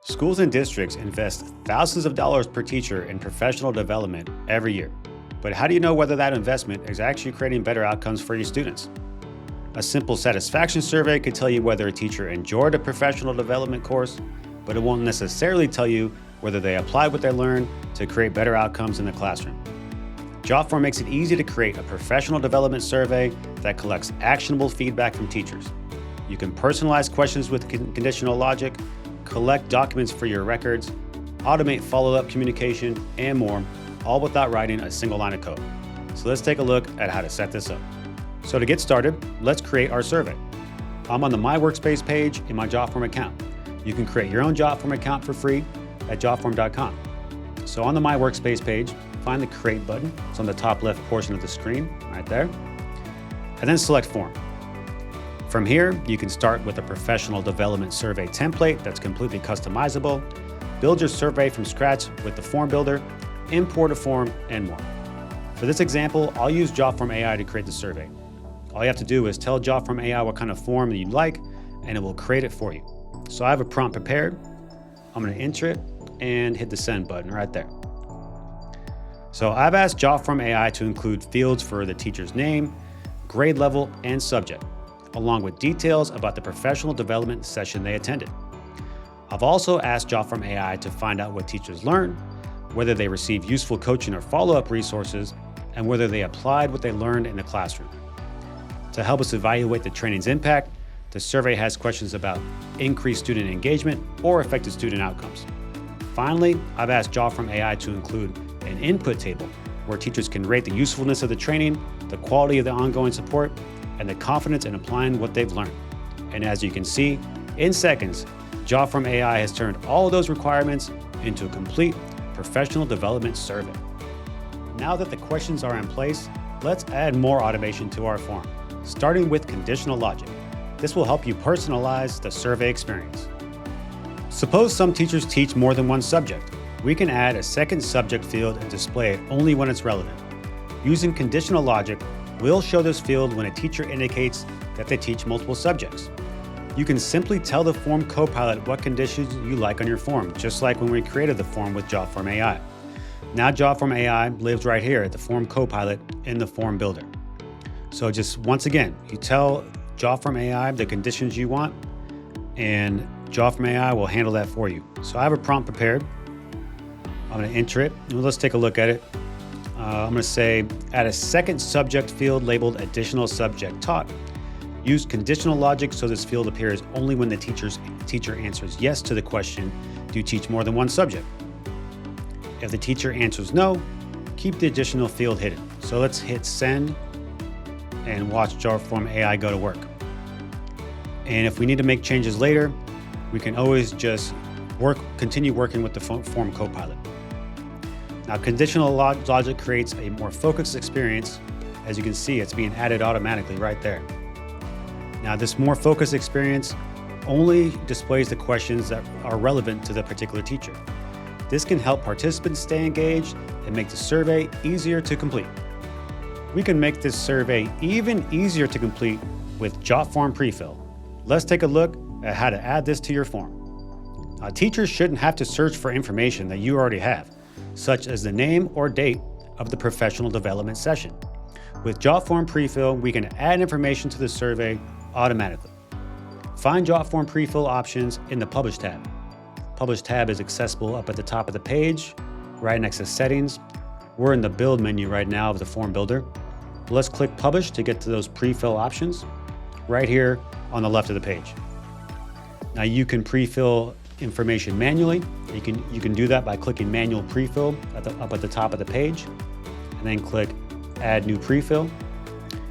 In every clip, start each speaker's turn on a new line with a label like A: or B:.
A: Schools and districts invest thousands of dollars per teacher in professional development every year. But how do you know whether that investment is actually creating better outcomes for your students? A simple satisfaction survey could tell you whether a teacher enjoyed a professional development course, but it won't necessarily tell you whether they applied what they learned to create better outcomes in the classroom. Jotform makes it easy to create a professional development survey that collects actionable feedback from teachers. You can personalize questions with conditional logic, collect documents for your records, automate follow-up communication, and more, all without writing a single line of code. So let's take a look at how to set this up. So to get started, let's create our survey. I'm on the My Workspace page in my Jotform account. You can create your own Jotform account for free at jotform.com. So on the My Workspace page, find the Create button. It's on the top left portion of the screen, right there. And then select Form. From here, you can start with a professional development survey template that's completely customizable, build your survey from scratch with the form builder, import a form, and more. For this example, I'll use Jotform AI to create the survey. All you have to do is tell Jotform AI what kind of form you'd like, and it will create it for you. So I have a prompt prepared. I'm going to enter it and hit the send button right there. So I've asked Jotform AI to include fields for the teacher's name, grade level, and subject, along with details about the professional development session they attended. I've also asked Jotform AI to find out what teachers learned, whether they received useful coaching or follow-up resources, and whether they applied what they learned in the classroom. To help us evaluate the training's impact, the survey has questions about increased student engagement or affected student outcomes. Finally, I've asked Jotform AI to include an input table where teachers can rate the usefulness of the training, the quality of the ongoing support, and the confidence in applying what they've learned. And as you can see, in seconds, Jotform AI has turned all of those requirements into a complete professional development survey. Now that the questions are in place, let's add more automation to our form, starting with conditional logic. This will help you personalize the survey experience. Suppose some teachers teach more than one subject. We can add a second subject field and display it only when it's relevant. Using conditional logic, we'll show this field when a teacher indicates that they teach multiple subjects. You can simply tell the form copilot what conditions you like on your form, just like when we created the form with Jotform AI. Now Jotform AI lives right here at the form copilot in the form builder. So just once again, you tell Jotform AI the conditions you want, and Jotform AI will handle that for you. So I have a prompt prepared. I'm going to enter it. Let's take a look at it. I'm going to say, add a second subject field labeled additional subject taught. Use conditional logic so this field appears only when the teacher answers yes to the question, do you teach more than one subject? If the teacher answers no, keep the additional field hidden. So let's hit send and watch Jotform AI go to work. And if we need to make changes later, we can always just continue working with the form copilot. Now, conditional logic creates a more focused experience. As you can see, it's being added automatically right there. Now, this more focused experience only displays the questions that are relevant to the particular teacher. This can help participants stay engaged and make the survey easier to complete. We can make this survey even easier to complete with Jotform Prefill. Let's take a look at how to add this to your form. Teachers shouldn't have to search for information that you already have, such as the name or date of the professional development session. With Jotform Prefill, we can add information to the survey automatically. Find Jotform Prefill options in the Publish tab. Publish tab is accessible up at the top of the page, right next to Settings. We're in the Build menu right now of the Form Builder. Let's click Publish to get to those prefill options right here on the left of the page. Now you can prefill information manually. You can do that by clicking Manual Prefill up at the top of the page, and then click Add New Prefill.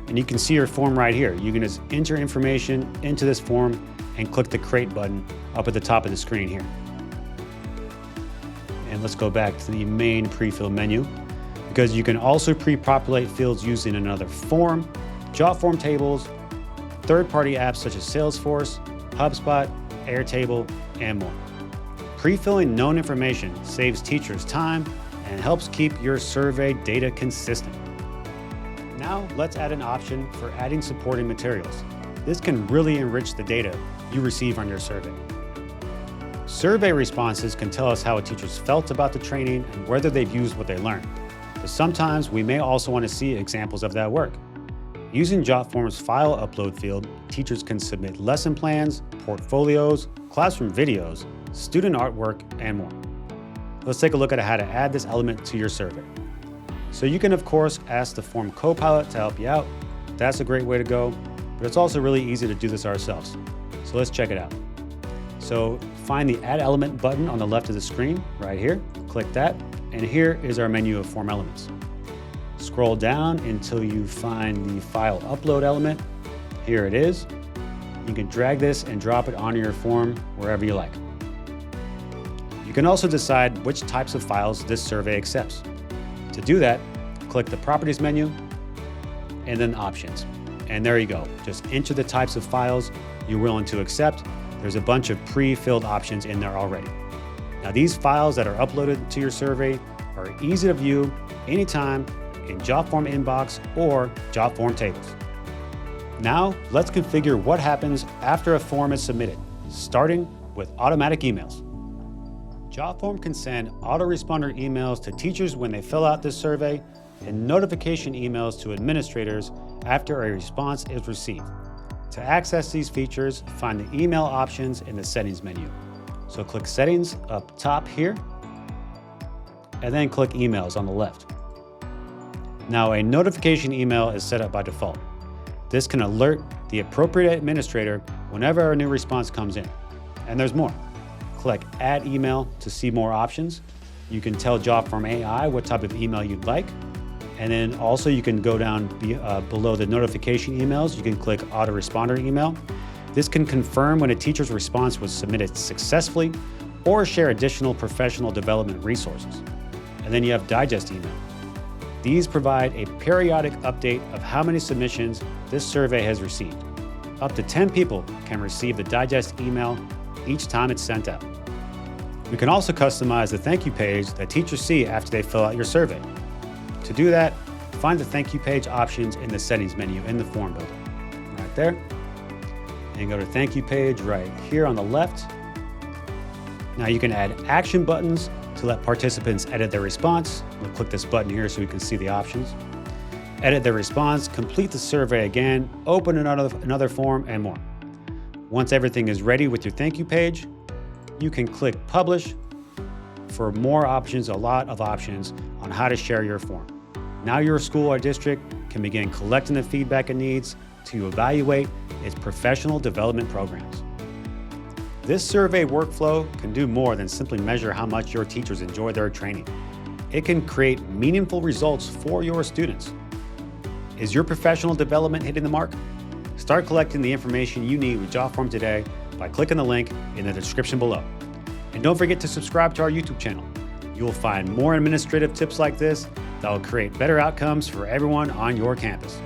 A: And you can see your form right here. You can just enter information into this form and click the Create button up at the top of the screen here. And let's go back to the main prefill menu, because you can also pre-populate fields using another form, Jotform tables, third-party apps such as Salesforce, HubSpot, Airtable, and more. Pre-filling known information saves teachers time and helps keep your survey data consistent. Now let's add an option for adding supporting materials. This can really enrich the data you receive on your survey. Survey responses can tell us how teachers felt about the training and whether they've used what they learned. But sometimes we may also want to see examples of that work. Using Jotform's file upload field, teachers can submit lesson plans, portfolios, classroom videos, student artwork, and more. Let's take a look at how to add this element to your survey. So you can, of course, ask the form Copilot to help you out. That's a great way to go, but it's also really easy to do this ourselves. So let's check it out. So find the Add Element button on the left of the screen, right here. Click that, and here is our menu of form elements. Scroll down until you find the file upload element. Here it is. You can drag this and drop it onto your form wherever you like. You can also decide which types of files this survey accepts. To do that, click the Properties menu and then Options. And there you go. Just enter the types of files you're willing to accept. There's a bunch of pre-filled options in there already. Now, these files that are uploaded to your survey are easy to view anytime in Jotform Inbox or Jotform Tables. Now, let's configure what happens after a form is submitted, starting with automatic emails. Jotform can send autoresponder emails to teachers when they fill out this survey and notification emails to administrators after a response is received. To access these features, find the email options in the Settings menu. So click Settings up top here, and then click Emails on the left. Now, a notification email is set up by default. This can alert the appropriate administrator whenever a new response comes in. And there's more. Click Add Email to see more options. You can tell Jotform AI what type of email you'd like. And then also you can go down below the notification emails. You can click autoresponder email. This can confirm when a teacher's response was submitted successfully or share additional professional development resources. And then you have digest email. These provide a periodic update of how many submissions this survey has received. Up to 10 people can receive the digest email each time it's sent out. We can also customize the thank you page that teachers see after they fill out your survey. To do that, find the thank you page options in the Settings menu in the form builder, right there. And go to thank you page right here on the left. Now you can add action buttons to let participants edit their response. We'll click this button here so we can see the options. Edit their response, complete the survey again, open another form, and more. Once everything is ready with your thank you page, you can click Publish for more options, a lot of options on how to share your form. Now your school or district can begin collecting the feedback it needs to evaluate its professional development programs. This survey workflow can do more than simply measure how much your teachers enjoy their training. It can create meaningful results for your students. Is your professional development hitting the mark? Start collecting the information you need with Jotform today by clicking the link in the description below. And don't forget to subscribe to our YouTube channel. You'll find more administrative tips like this that will create better outcomes for everyone on your campus.